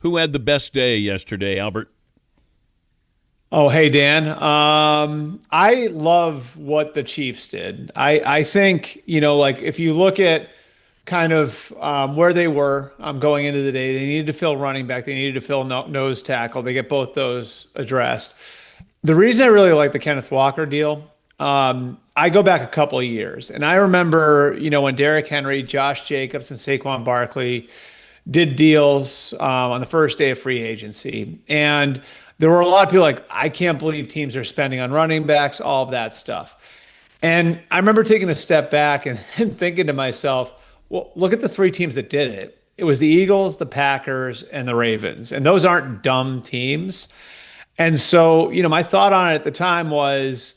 Who had the best day yesterday, Albert? Oh, hey, Dan. I love what the Chiefs did. I think, like if you look at kind of where they were going into the day, they needed to fill running back, they needed to fill nose tackle. They get both those addressed. The reason I really like the Kenneth Walker deal, I go back a couple of years, and I remember, when Derrick Henry, Josh Jacobs, and Saquon Barkley did deals on the first day of free agency. And there were a lot of people like, I can't believe teams are spending on running backs, all of that stuff. And I remember taking a step back and, and thinking to myself, well, look at the three teams that did it. It was the Eagles, the Packers, and the Ravens. And those aren't dumb teams. And so, my thought on it at the time was,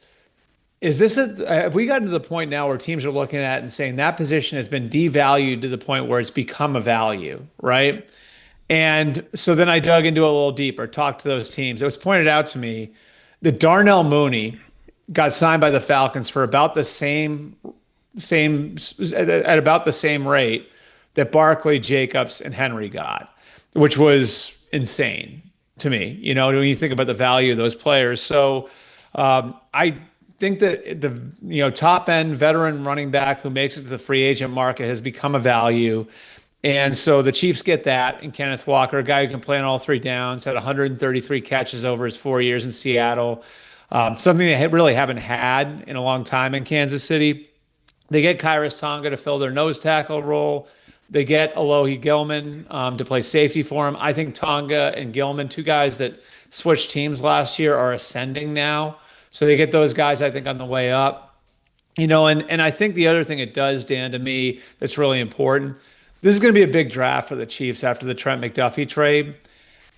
have we gotten to the point now where teams are looking at and saying that position has been devalued to the point where it's become a value, right? And so then I dug into it a little deeper, talked to those teams. It was pointed out to me that Darnell Mooney got signed by the Falcons for about the same at about the same rate that Barkley, Jacobs, and Henry got, which was insane to me, when you think about the value of those players. So I think that the top end veteran running back who makes it to the free agent market has become a value. And so the Chiefs get that. And Kenneth Walker, a guy who can play on all three downs, had 133 catches over his 4 years in Seattle. Something they really haven't had in a long time in Kansas City. They get Kyrus Tonga to fill their nose tackle role. They get Alohi Gilman to play safety for him. I think Tonga and Gilman, two guys that switched teams last year, are ascending now. So they get those guys, I think, on the way up. And I think the other thing it does, Dan, to me, that's really important. This is going to be a big draft for the Chiefs after the Trent McDuffie trade.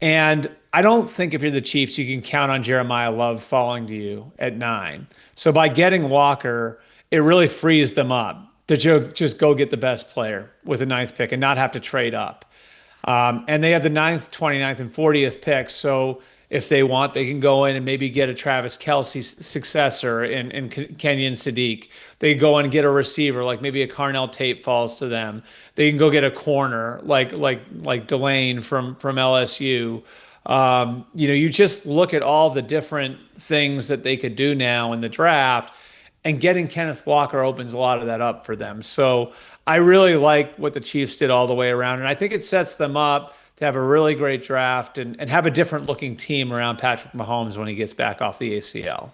And I don't think if you're the Chiefs, you can count on Jeremiah Love falling to you at 9. So by getting Walker, it really frees them up to just go get the best player with the ninth pick and not have to trade up. And they have the ninth, 29th, and 40th picks. So if they want, they can go in and maybe get a Travis Kelce successor in Kenyon Sadiq. They can go in and get a receiver, like maybe a Carnell Tate falls to them. They can go get a corner like Delane from LSU. You just look at all the different things that they could do now in the draft, and getting Kenneth Walker opens a lot of that up for them. So I really like what the Chiefs did all the way around, and I think it sets them up to have a really great draft and have a different looking team around Patrick Mahomes when he gets back off the ACL.